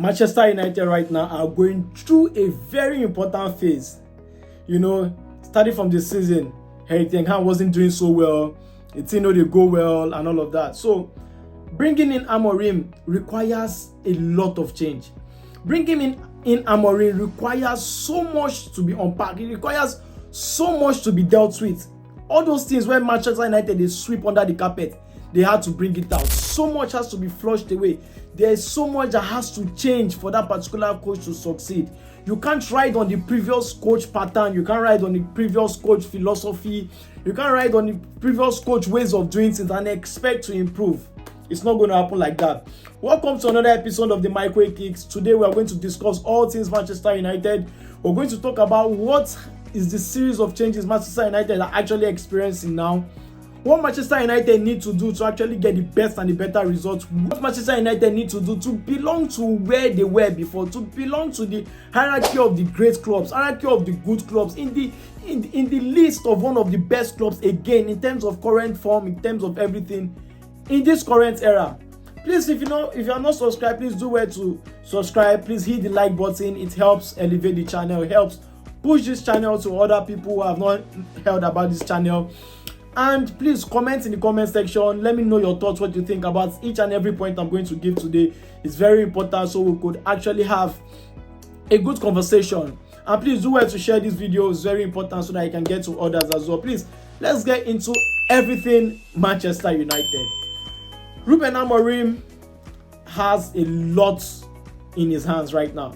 Manchester United right now are going through a very important phase. You know, starting from the season, Erik ten Hag wasn't doing so well. The team know they go well and all of that. So bringing in Amorim requires a lot of change. Bringing in Amorim requires so much to be unpacked. It requires so much to be dealt with. All those things where Manchester United they sweep under the carpet, they had to bring it out. So much has to be flushed away. There's so much that has to change for that particular coach to succeed. You can't ride on the previous coach pattern. You can't ride on the previous coach philosophy. You can't ride on the previous coach ways of doing things and expect to improve. It's not going to happen like that. Welcome to another episode of the Microwave Kicks. Today we are going to discuss all things Manchester United. We're going to talk about what is the series of changes Manchester United are actually experiencing now. What Manchester United need to do to actually get the best and the better results. What Manchester United need to do to belong to where they were before, to belong to the hierarchy of the great clubs, hierarchy of the good clubs, in the list of one of the best clubs again in terms of current form, in terms of everything in this current era. Please, if you are not subscribed, please do well to subscribe. Please hit the like button. It helps elevate the channel. It helps push this channel to other people who have not heard about this channel. And please comment in the comment section. Let me know your thoughts, what you think about each and every point I'm going to give today. It's very important so we could actually have a good conversation. And please do well to share this video. It's very important so that I can get to others as well. Please, let's get into everything Manchester United. Ruben Amorim has a lot in his hands right now.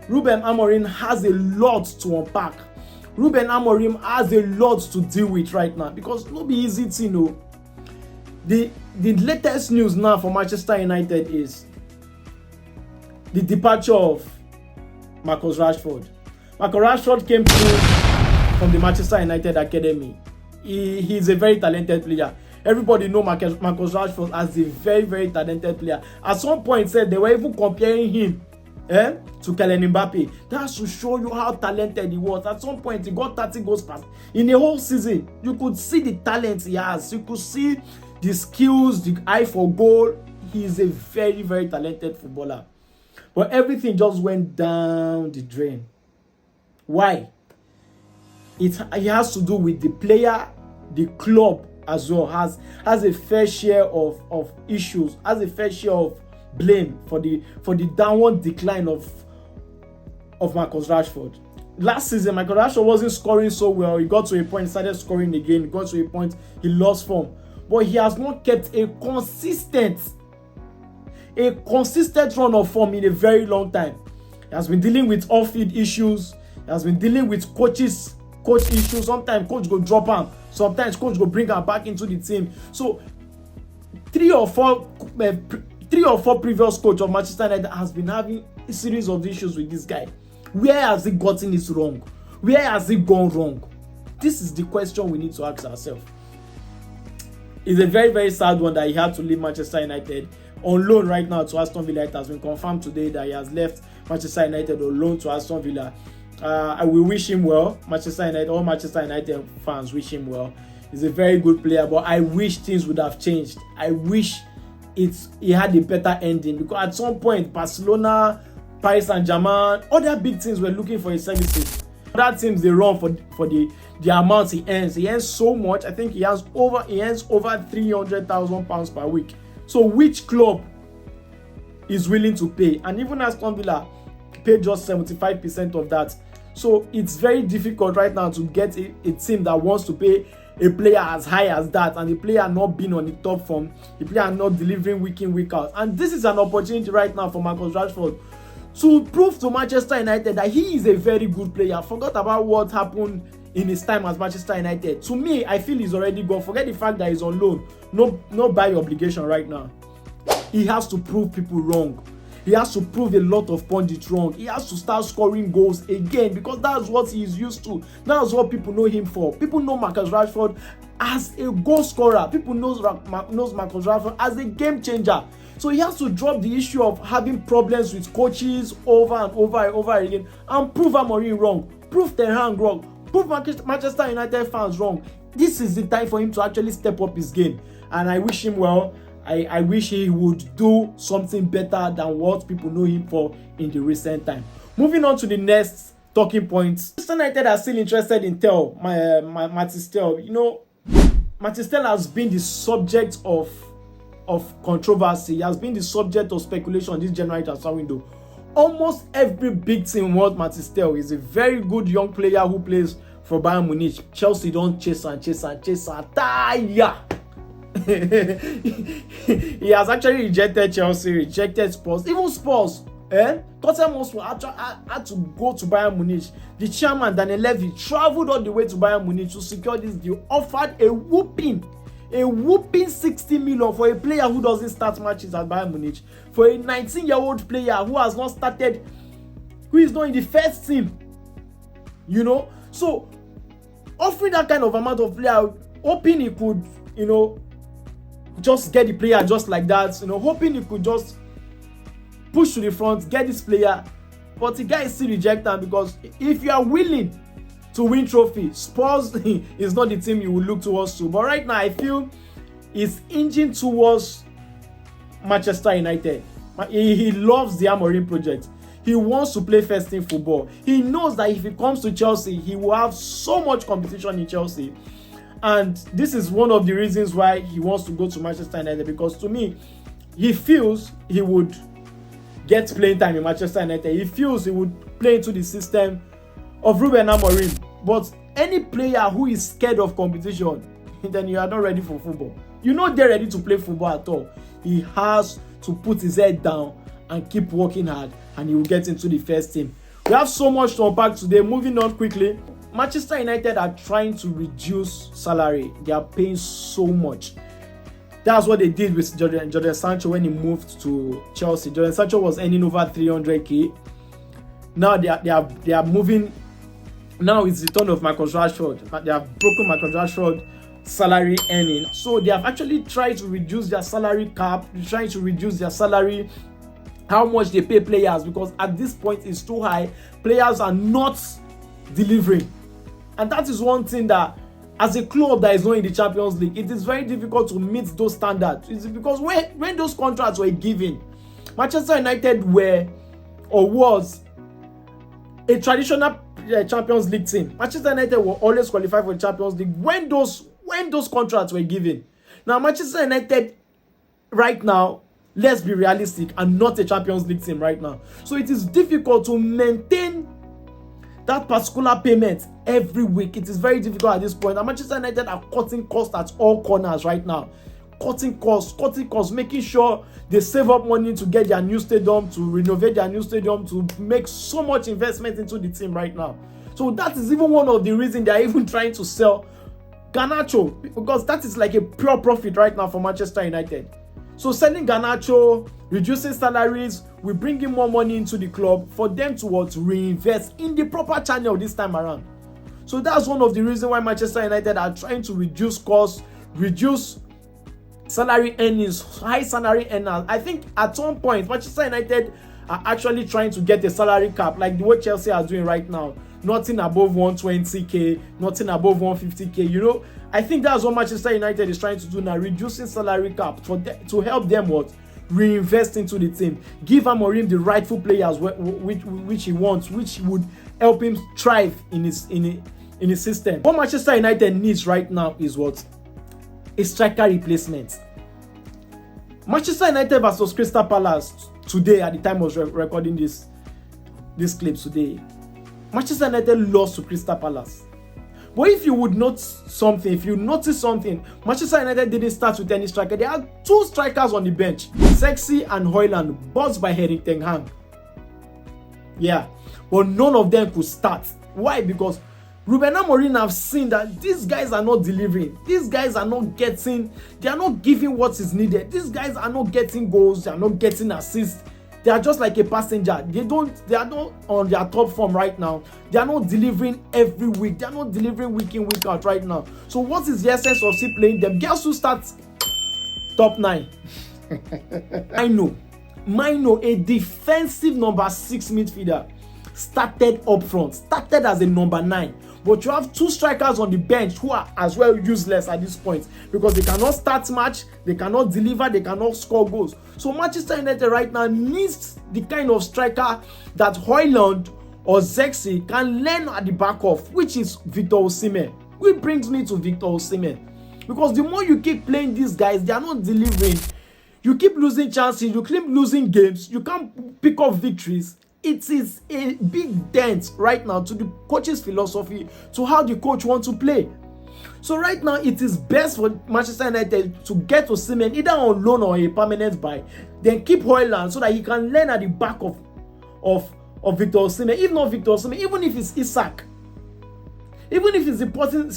Ruben Amorim has a lot to unpack. Ruben Amorim has a lot to deal with right now because it will be easy to know. The latest news now for Manchester United is the departure of Marcus Rashford. Marcus Rashford came through from the Manchester United Academy. He's a very talented player. Everybody know Marcus Rashford as a very, very talented player. At some point, said they were even comparing him to Kylian Mbappe. That's to show you how talented he was. At some point, he got 30 goals past. In the whole season, you could see the talent he has. You could see the skills, the eye for goal. He is a very, very talented footballer. But everything just went down the drain. Why? It has to do with the player, the club as well has a fair share of issues, has a fair share of blame for the downward decline of Marcus Rashford. Last season, Marcus Rashford wasn't scoring so well. He got to a point, he started scoring again. He got to a point, he lost form. But he has not kept a consistent run of form in a very long time. He has been dealing with off-field issues. He has been dealing with coach issues. Sometimes coach go drop him. Sometimes coach go bring him back into the team. So three or four previous coach of Manchester United has been having a series of issues with this guy. Where has he gotten it wrong? Where has he gone wrong? This is the question we need to ask ourselves. It's a very, very sad one that he had to leave Manchester United on loan right now to Aston Villa. It has been confirmed today that he has left Manchester United on loan to Aston Villa. I will wish him well. Manchester United, all Manchester United fans wish him well. He's a very good player, but I wish things would have changed. I wish he had a better ending because at some point Barcelona, Paris Saint-Germain, other big teams were looking for his services. Other teams they run for the amount he earns. He earns so much. I think he earns over £300,000 per week. So which club is willing to pay? And even Aston Villa paid just 75% of that. So it's very difficult right now to get a team that wants to pay a player as high as that, and the player not being on the top form, the player not delivering week in, week out. And this is an opportunity right now for Marcus Rashford to prove to Manchester United that he is a very good player. Forgot about what happened in his time as Manchester United. To me, I feel he's already gone. Forget the fact that he's on loan. No buy obligation right now. He has to prove people wrong. He has to prove a lot of pundits wrong. He has to start scoring goals again because that's what he is used to. That's what people know him for. People know Marcus Rashford as a goal scorer. People knows Marcus Rashford as a game changer. So he has to drop the issue of having problems with coaches over and over again and prove Amorim wrong. Prove Ten Hag wrong. Prove Manchester United fans wrong. This is the time for him to actually step up his game. And I wish him well. I wish he would do something better than what people know him for in the recent time. Moving on to the next talking points. Manchester United are still interested in Tel, Mathys Tel. You know, Mathys Tel has been the subject of controversy. He has been the subject of speculation this January transfer window. Almost every big team wants Mathys Tel. He's a very good young player who plays for Bayern Munich. Chelsea don't chase and tire. He has actually rejected Chelsea, rejected Spurs, even Spurs. Tottenham had to go to Bayern Munich. The chairman, Daniel Levy, traveled all the way to Bayern Munich to secure this deal. Offered a whooping 60 million for a player who doesn't start matches at Bayern Munich. For a 19-year-old player who has not started, who is not in the first team. You know? So, offering that kind of amount of player, hoping he could, you know, just get the player just like that. You know, hoping he could just push to the front, get this player. But the guy is still rejected because if you are willing to win trophy, Spurs is not the team you will look towards to. But right now, I feel he's inching towards Manchester United. He loves the Amorim project. He wants to play first team football. He knows that if he comes to Chelsea, he will have so much competition in Chelsea. And this is one of the reasons why he wants to go to Manchester United, because to me, he feels he would get playing time in Manchester United. He feels he would play into the system of Ruben Amorim. But any player who is scared of competition, then you are not ready for football. You're not there ready to play football at all. He has to put his head down and keep working hard, and he will get into the first team. We have so much to unpack today. Moving on quickly. Manchester United are trying to reduce salary. They are paying so much. That's what they did with Jadon Sancho when he moved to Chelsea. Jadon Sancho was earning over 300k. Now they are moving. Now it's the turn of Marcus Rashford. They have broken Marcus Rashford salary earning. So they have actually tried to reduce their salary cap. They're trying to reduce their salary, how much they pay players, because at this point it's too high. Players are not delivering. And that is one thing that, as a club that is not in the Champions League, it is very difficult to meet those standards. It's because when those contracts were given, Manchester United was a traditional Champions League team. Manchester United will always qualify for the Champions League when those contracts were given. Now, Manchester United right now, let's be realistic, are not a Champions League team right now. So it is difficult to maintain that particular payment every week. It is very difficult at this point. And Manchester United are cutting costs at all corners right now. Cutting costs, making sure they save up money to get their new stadium, to renovate their new stadium, to make so much investment into the team right now. So that is even one of the reasons they are even trying to sell Garnacho, because that is like a pure profit right now for Manchester United. So selling Garnacho, reducing salaries, we bring in more money into the club for them to reinvest in the proper channel this time around. So that's one of the reasons why Manchester United are trying to reduce costs, reduce salary earnings, high salary earners. I think at some point Manchester United are actually trying to get a salary cap like the way Chelsea are doing right now. Nothing above 120k, nothing above 150k. You know, I think that's what Manchester United is trying to do now, reducing salary cap to help them reinvest into the team, give Amorim the rightful players which he wants, which would help him thrive in his system. What Manchester United needs right now is what? A striker replacement. Manchester United versus Crystal Palace today, at the time of recording this clip today, Manchester United lost to Crystal Palace. But if you notice something, Manchester United didn't start with any striker. They had two strikers on the bench, Sexy and Højlund, bought by Erik ten Hag. Yeah, but none of them could start. Why? Because Ruben Amorim have seen that these guys are not delivering. These guys are not giving what is needed. These guys are not getting goals. They are not getting assists. They are just like a passenger. They are not on their top form right now. They are not delivering every week. They are not delivering week in, week out right now. So what is the essence of still playing them? Guess who starts top 9? I know, a defensive number 6 midfielder. started up front, started as a number 9. But you have 2 strikers on the bench who are as well useless at this point because they cannot start match, they cannot deliver, they cannot score goals. So Manchester United right now needs the kind of striker that Højlund or Zexi can learn at the back of, which is Victor Osimhen. Which brings me to Victor Osimhen. Because the more you keep playing these guys, they are not delivering. You keep losing chances, you keep losing games, you can't pick up victories. It is a big dent right now to the coach's philosophy, to how the coach wants to play. So right now, it is best for Manchester United to get Osimhen either on loan or a permanent buy. Then keep Højlund so that he can learn at the back of Victor Osimhen. If not Victor Osimhen, even if it's Isak, even if it's important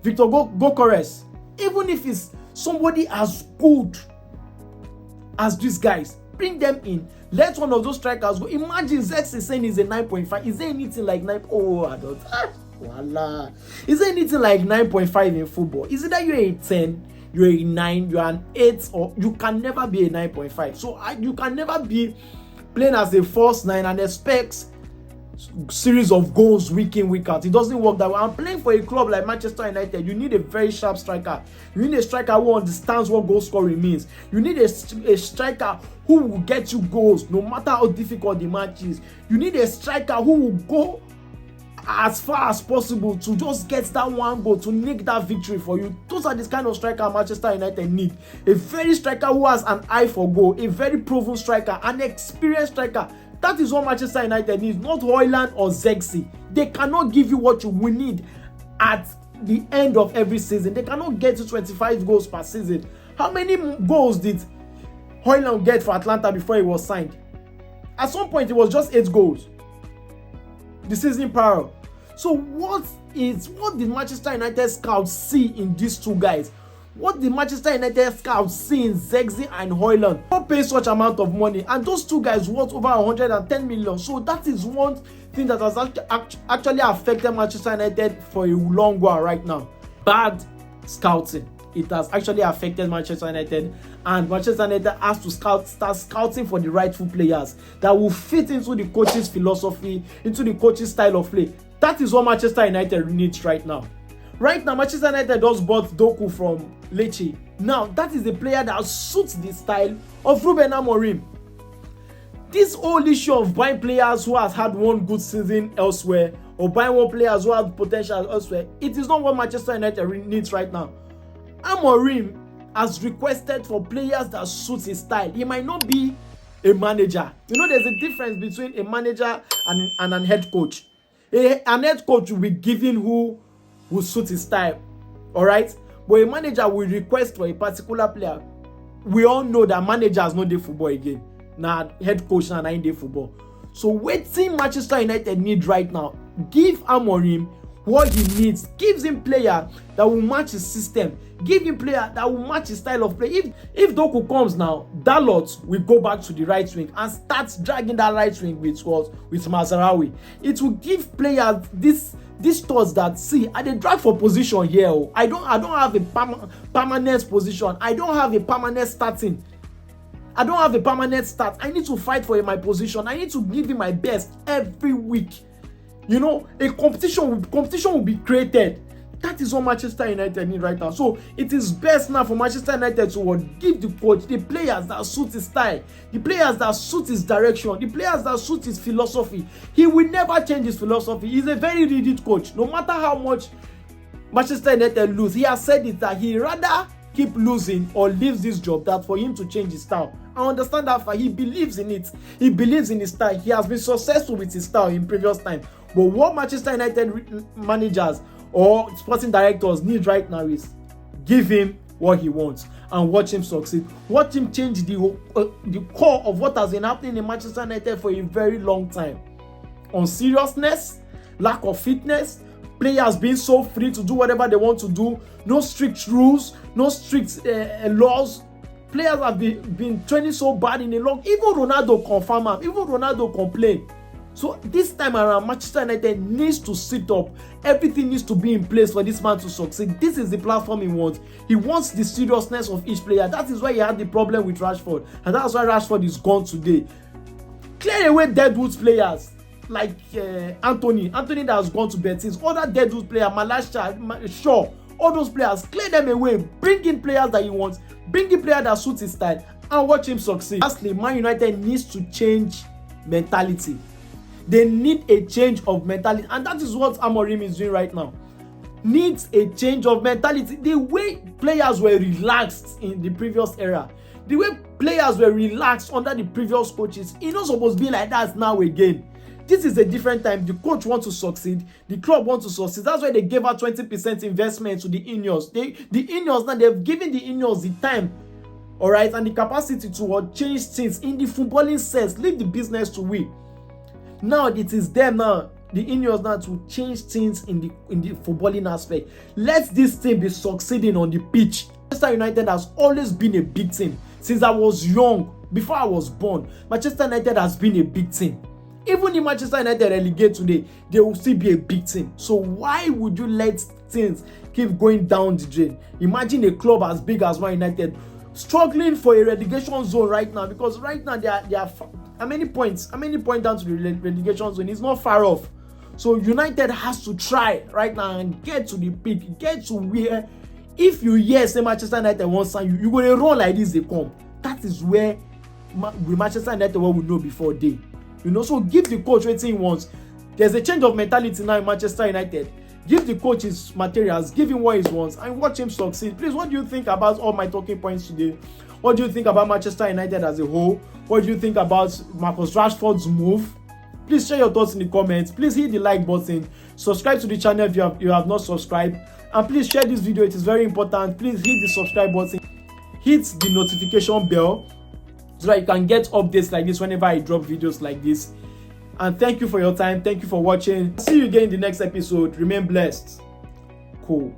Victor Gokores, even if it's somebody as good as these guys, bring them in. Let one of those strikers go. Imagine Zex is saying he's a 9.5. Is there anything like 9? Oh, I don't. Voila. Is there anything like 9.5 in football? Is it that you're a 10, you're a 9, you're an 8, or you can never be a 9.5? So you can never be playing as a false 9 and expect series of goals week in, week out. It doesn't work that way. I'm playing for a club like Manchester United. You need a very sharp striker. You need a striker who understands what goal scoring means. You need a striker who will get you goals no matter how difficult the match is. You need a striker who will go as far as possible to just get that one goal, to nick that victory for you. Those are the kind of striker Manchester United need. A very striker who has an eye for goal, a very proven striker, an experienced striker. That is what Manchester United needs, not Højlund or Zexi. They cannot give you what you will need at the end of every season. They cannot get to 25 goals per season. How many goals did Højlund get for Atlanta before he was signed? At some point, it was just 8 goals. The season prior. So what did Manchester United scouts see in these 2 guys? What did Manchester United scouts see in Zexi and Højlund? Not pay such amount of money, and those 2 guys worth over 110 million. So that is one thing that has actually affected Manchester United for a long while right now. Bad scouting. It has actually affected Manchester United, and Manchester United has to start scouting for the rightful players that will fit into the coach's philosophy, into the coach's style of play. That is what Manchester United needs right now. Right now, Manchester United just bought Dorgu from Lecce. Now, that is a player that suits the style of Ruben Amorim. This whole issue of buying players who has had one good season elsewhere, or buying one players who have potential elsewhere, it is not what Manchester United needs right now. Amorim has requested for players that suit his style. He might not be a manager. You know, there's a difference between a manager and an head coach. An head coach will be given who will suit his style, all right? But a manager will request for a particular player. We all know that managers no dey football again. Now head coach na dey football. So wetin Manchester United need right now, give Amorim what he needs. Gives him player that will match his system. Give him player that will match his style of play. If Dorgu comes now, Dalot will go back to the right wing and start dragging that right wing with Mazraoui. It will give players these thoughts that, see, I dey drag for position here. I don't have a permanent position. I don't have a permanent starting. I don't have a permanent start. I need to fight for my position. I need to give him my best every week. You know, a competition will be created. That is what Manchester United need right now. So it is best now for Manchester United to give the coach the players that suit his style, the players that suit his direction, the players that suit his philosophy. He will never change his philosophy. He's a very rigid coach. No matter how much Manchester United lose, he has said it that he rather keep losing or leaves this job than for him to change his style. I understand that he believes in it. He believes in his style. He has been successful with his style in previous time. But what Manchester United managers or sporting directors need right now is give him what he wants and watch him succeed. Watch him change the core of what has been happening in Manchester United for a very long time. On seriousness, lack of fitness, players being so free to do whatever they want to do, no strict rules, no strict laws. Players have been training so bad in a long. Even Ronaldo confirm him. Even Ronaldo complain. So this time around, Manchester United needs to sit up. Everything needs to be in place for this man to succeed. This is the platform he wants. He wants the seriousness of each player. That is why he had the problem with Rashford. And that's why Rashford is gone today. Clear away deadwood players. like Anthony that has gone to Betis, other Deadwood players, Malasha, Shaw, all those players, clear them away, bring in players that he wants, bring in players that suit his style, and watch him succeed. Lastly, Man United needs to change mentality. They need a change of mentality, and that is what Amorim is doing right now. Needs a change of mentality. The way players were relaxed in the previous era, the way players were relaxed under the previous coaches, it's not supposed to be like that now again. This is a different time. The coach wants to succeed. The club wants to succeed. That's why they gave out 20% investment to the Ineos. The Ineos now, they've given the Ineos the time, all right, and the capacity to change things in the footballing sense. Leave the business to we. Now it is them now, the Ineos now, to change things in the footballing aspect. Let this team be succeeding on the pitch. Manchester United has always been a big team. Since I was young, before I was born, Manchester United has been a big team. Even if Manchester United relegate today, they will still be a big team. So why would you let things keep going down the drain? Imagine a club as big as Man United struggling for a relegation zone right now, because right now they are how many points down to the relegation zone? It's not far off. So United has to try right now and get to the peak, get to where, if you hear say Manchester United wants sign you go to run like this, they come. That is where Manchester United what we know before they. So give the coach what he wants. There's a change of mentality now in Manchester United. Give the coach his materials, give him what he wants, and watch him succeed. Please, what do you think about all my talking points today? What do you think about Manchester United as a whole? What do you think about Marcus Rashford's move? Please share your thoughts in the comments. Please hit the like button. Subscribe to the channel if you have not subscribed. And please share this video. It is very important. Please hit the subscribe button. Hit the notification bell so that you can get updates like this whenever I drop videos like this. And thank you for your time. Thank you for watching. See you again in the next episode. Remain blessed. Cool.